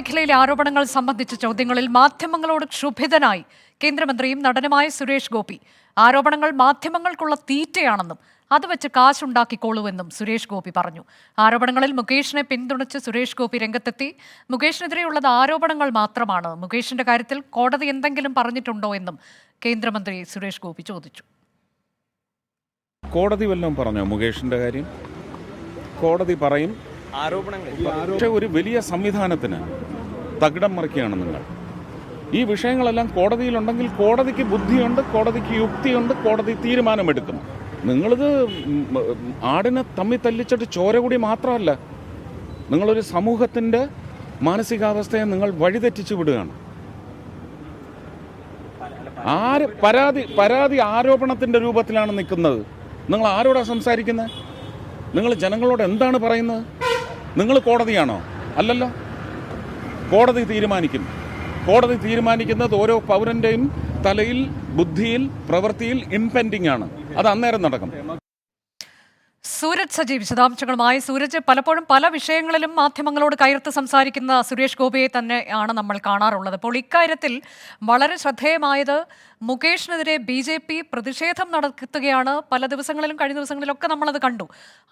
മേഖലയിലെ ആരോപണങ്ങൾ സംബന്ധിച്ച ചോദ്യങ്ങളിൽ മാധ്യമങ്ങളോട് ക്ഷുഭിതനായി കേന്ദ്രമന്ത്രിയും നടനുമായ സുരേഷ് ഗോപി. ആരോപണങ്ങൾ മാധ്യമങ്ങൾക്കുള്ള തീറ്റയാണെന്നും അത് വെച്ച് കാശുണ്ടാക്കിക്കോളൂവെന്നും സുരേഷ് ഗോപി പറഞ്ഞു. ആരോപണങ്ങളിൽ മുകേഷിനെ പിന്തുണച്ച് സുരേഷ് ഗോപി രംഗത്തെത്തി. മുകേഷിനെതിരെയുള്ളത് ആരോപണങ്ങൾ മാത്രമാണ്, മുകേഷിന്റെ കാര്യത്തിൽ കോടതി എന്തെങ്കിലും പറഞ്ഞിട്ടുണ്ടോ എന്നും കേന്ദ്രമന്ത്രി സുരേഷ് ഗോപി ചോദിച്ചു. കോടതി വല്ലതും പറഞ്ഞോ മുകേഷിന്റെ കാര്യം? കോടതി പറയും. പക്ഷേ ഒരു വലിയ സംവിധാനത്തിന് തകിടം മറിക്കുകയാണ് നിങ്ങൾ. ഈ വിഷയങ്ങളെല്ലാം കോടതിയിലുണ്ടെങ്കിൽ കോടതിക്ക് ബുദ്ധിയുണ്ട്, കോടതിക്ക് യുക്തിയുണ്ട്, കോടതി തീരുമാനമെടുക്കും. നിങ്ങളിത് ആടിനെ തമ്മി തല്ലിച്ചിട്ട് ചോര കൂടി മാത്രമല്ല, നിങ്ങളൊരു സമൂഹത്തിൻ്റെ മാനസികാവസ്ഥയെ നിങ്ങൾ വഴിതെറ്റിച്ചു വിടുകയാണ്. പരാതി ആരോപണത്തിൻ്റെ രൂപത്തിലാണ് നിൽക്കുന്നത്. നിങ്ങൾ ആരോടാണ് സംസാരിക്കുന്നത്? നിങ്ങൾ ജനങ്ങളോട് എന്താണ് പറയുന്നത്? നിങ്ങൾ കോടതിയാണോ? അല്ലല്ലോ. കോടതി തീരുമാനിക്കും. കോടതി തീരുമാനിക്കുന്നത് ഓരോ പൗരൻ്റെയും തലയിൽ, ബുദ്ധിയിൽ, പ്രവൃത്തിയിൽ ഇംപെൻഡിങ് ആണ്. അത് അന്നേരം നടക്കും. സൂരജ് സജീവ് വിശദാംശങ്ങളുമായി. സൂരജ്, പലപ്പോഴും പല വിഷയങ്ങളിലും മാധ്യമങ്ങളോട് കയർത്ത് സംസാരിക്കുന്ന സുരേഷ് ഗോപിയെ തന്നെയാണ് നമ്മൾ കാണാറുള്ളത്. അപ്പോൾ ഇക്കാര്യത്തിൽ വളരെ ശ്രദ്ധേയമായത് മുകേഷിനെതിരെ BJP പ്രതിഷേധം നടത്തുകയാണ്. പല ദിവസങ്ങളിലും കഴിഞ്ഞ ദിവസങ്ങളിലൊക്കെ നമ്മളത് കണ്ടു.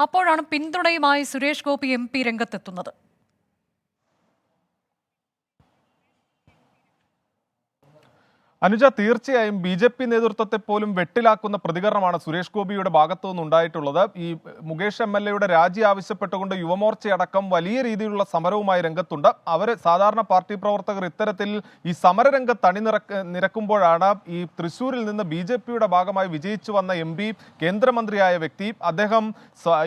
അപ്പോഴാണ് പിന്തുണയുമായി സുരേഷ് ഗോപി MP രംഗത്തെത്തുന്നത്. അനുജ, തീർച്ചയായും BJP നേതൃത്വത്തെ പോലും വെട്ടിലാക്കുന്ന പ്രതികരണമാണ് സുരേഷ് ഗോപിയുടെ ഭാഗത്തു നിന്നുണ്ടായിട്ടുള്ളത്. ഈ മുകേഷ് MLA രാജി ആവശ്യപ്പെട്ടുകൊണ്ട് യുവമോർച്ചയടക്കം വലിയ രീതിയിലുള്ള സമരവുമായി രംഗത്തുണ്ട്. അവർ സാധാരണ പാർട്ടി പ്രവർത്തകർ ഇത്തരത്തിൽ ഈ സമരരംഗത്ത് അണിനിരക്കുമ്പോഴാണ് ഈ തൃശ്ശൂരിൽ നിന്ന് BJP ഭാഗമായി വിജയിച്ചു വന്ന MP, കേന്ദ്രമന്ത്രിയായ വ്യക്തി, അദ്ദേഹം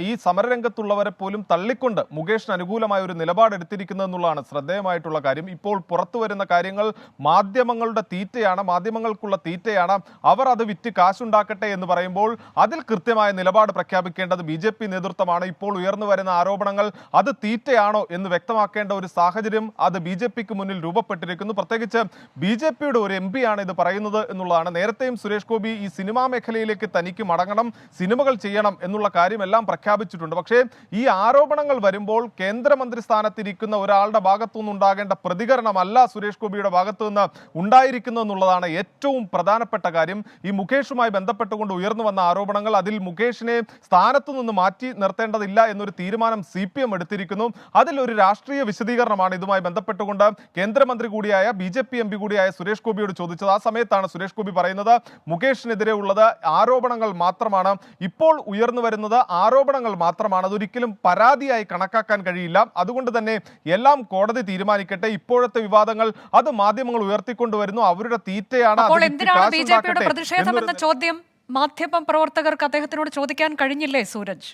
ഈ സമരരംഗത്തുള്ളവരെ പോലും തള്ളിക്കൊണ്ട് മുകേഷിന് അനുകൂലമായ ഒരു നിലപാടെടുത്തിരിക്കുന്നതെന്നുള്ളതാണ് ശ്രദ്ധേയമായിട്ടുള്ള കാര്യം. ഇപ്പോൾ പുറത്തു വരുന്ന കാര്യങ്ങൾ മാധ്യമങ്ങളുടെ തീറ്റയാണ്, മാധ്യമങ്ങൾക്കുള്ള തീറ്റയാണ്, അവർ അത് വിറ്റ് കാശുണ്ടാക്കട്ടെ എന്ന് പറയുമ്പോൾ അതിൽ കൃത്യമായ നിലപാട് പ്രഖ്യാപിക്കേണ്ടത് BJP നേതൃത്വമാണ്. ഇപ്പോൾ ഉയർന്നു വരുന്ന ആരോപണങ്ങൾ അത് തീറ്റയാണോ എന്ന് വ്യക്തമാക്കേണ്ട ഒരു സാഹചര്യം അത് BJPക്ക് മുന്നിൽ രൂപപ്പെട്ടിരിക്കുന്നു. പ്രത്യേകിച്ച് BJPയുടെ ഒരു MP ആണ് ഇത് പറയുന്നത് എന്നുള്ളതാണ്. നേരത്തെയും സുരേഷ് ഗോപി ഈ സിനിമാ മേഖലയിലേക്ക് തനിക്ക് മടങ്ങണം, സിനിമകൾ ചെയ്യണം എന്നുള്ള കാര്യമെല്ലാം പ്രഖ്യാപിച്ചിട്ടുണ്ട്. പക്ഷേ ഈ ആരോപണങ്ങൾ വരുമ്പോൾ കേന്ദ്രമന്ത്രി സ്ഥാനത്തിരിക്കുന്ന ഒരാളുടെ ഭാഗത്തുനിന്നുണ്ടാകേണ്ട പ്രതികരണമല്ല സുരേഷ് ഗോപിയുടെ ഭാഗത്തുനിന്ന് ഉണ്ടായിരിക്കുന്നു എന്നുള്ളതാണ് ഏറ്റവും പ്രധാനപ്പെട്ട കാര്യം. ഈ മുകേഷുമായി ബന്ധപ്പെട്ടുകൊണ്ട് ഉയർന്നു വന്ന ആരോപണങ്ങൾ, അതിൽ മുകേഷിനെ സ്ഥാനത്തു നിന്ന് മാറ്റി നിർത്തേണ്ടതില്ല എന്നൊരു തീരുമാനം CPM എടുത്തിരിക്കുന്നു. അതിലൊരു രാഷ്ട്രീയ വിശദീകരണമാണ് ഇതുമായി ബന്ധപ്പെട്ടുകൊണ്ട് കേന്ദ്രമന്ത്രി കൂടിയായ BJP MP കൂടിയായ സുരേഷ് ഗോപിയോട് ചോദിച്ചത്. ആ സമയത്താണ് സുരേഷ് ഗോപി പറയുന്നത് മുകേഷിനെതിരെ ഉള്ളത് ആരോപണങ്ങൾ മാത്രമാണ്, ഇപ്പോൾ ഉയർന്നു വരുന്നത് ആരോപണങ്ങൾ മാത്രമാണ്, അതൊരിക്കലും പരാതിയായി കണക്കാക്കാൻ കഴിയില്ല, അതുകൊണ്ട് തന്നെ എല്ലാം കോടതി തീരുമാനിക്കട്ടെ, ഇപ്പോഴത്തെ വിവാദങ്ങൾ അത് മാധ്യമങ്ങൾ ഉയർത്തിക്കൊണ്ടുവരുന്നു, അവരുടെ തീറ്റയാണ്. അപ്പോൾ എന്തിനാണ് BJPയുടെ പ്രതിഷേധം എന്ന ചോദ്യം മാധ്യമ പ്രവർത്തകർക്ക് അദ്ദേഹത്തിനോട് ചോദിക്കാൻ കഴിഞ്ഞില്ലേ സൂരജ്?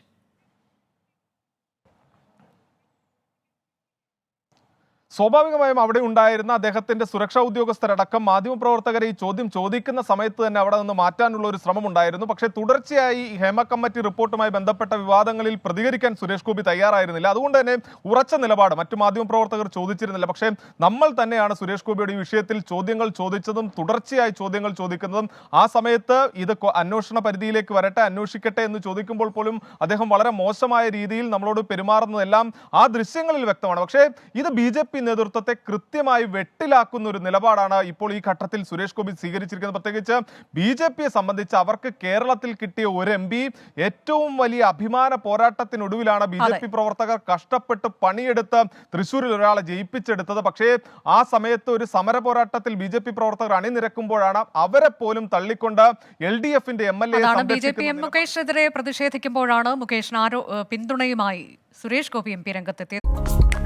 സ്വാഭാവികമായും അവിടെ ഉണ്ടായിരുന്ന അദ്ദേഹത്തിന്റെ സുരക്ഷാ ഉദ്യോഗസ്ഥരടക്കം മാധ്യമപ്രവർത്തകരെ ഈ ചോദ്യം ചോദിക്കുന്ന സമയത്ത് തന്നെ അവിടെ നിന്ന് മാറ്റാനുള്ള ഒരു ശ്രമം ഉണ്ടായിരുന്നു. പക്ഷേ തുടർച്ചയായി ഹേമ കമ്മിറ്റി റിപ്പോർട്ടുമായി ബന്ധപ്പെട്ട വിവാദങ്ങളിൽ പ്രതികരിക്കാൻ സുരേഷ് ഗോപി തയ്യാറായിരുന്നില്ല. അതുകൊണ്ട് തന്നെ ഉറച്ച നിലപാട് മറ്റു മാധ്യമപ്രവർത്തകർ ചോദിച്ചിരുന്നില്ല. പക്ഷേ നമ്മൾ തന്നെയാണ് സുരേഷ് ഗോപിയുടെ ഈ വിഷയത്തിൽ ചോദ്യങ്ങൾ ചോദിച്ചതും തുടർച്ചയായി ചോദ്യങ്ങൾ ചോദിക്കുന്നതും. ആ സമയത്ത് ഇത് അന്വേഷണ പരിധിയിലേക്ക് വരട്ടെ, അന്വേഷിക്കട്ടെ എന്ന് ചോദിക്കുമ്പോൾ പോലും അദ്ദേഹം വളരെ മോശമായ രീതിയിൽ നമ്മളോട് പെരുമാറുന്നതെല്ലാം ആ ദൃശ്യങ്ങളിൽ വ്യക്തമാണ്. പക്ഷേ ഇത് BJP നേതൃത്വത്തെ കൃത്യമായി വെട്ടിലാക്കുന്ന ഒരു നിലപാടാണ് ഇപ്പോൾ ഈ ഘട്ടത്തിൽ സുരേഷ് ഗോപി സ്വീകരിച്ചിരിക്കുന്നത്. പ്രത്യേകിച്ച് BJPയെ സംബന്ധിച്ച് അവർക്ക് കേരളത്തിൽ കിട്ടിയ ഒരു MP ഏറ്റവും വലിയ അഭിമാന പോരാട്ടത്തിനൊടുവിലാണ് BJP പ്രവർത്തകർ കഷ്ടപ്പെട്ട് പണിയെടുത്ത് തൃശ്ശൂരിൽ ഒരാളെ ജയിപ്പിച്ചെടുത്തത്. പക്ഷേ ആ സമയത്ത് ഒരു സമര പോരാട്ടത്തിൽ BJP പ്രവർത്തകർ അണിനിരക്കുമ്പോഴാണ് അവരെ പോലും തള്ളിക്കൊണ്ട് LDFന്റെ MLA BJP മുകേഷിനെതിരെ പ്രതിഷേധിക്കുമ്പോഴാണ് മുകേഷിന് പിന്തുണയുമായി സുരേഷ് ഗോപി MP രംഗത്തെത്തിയത്.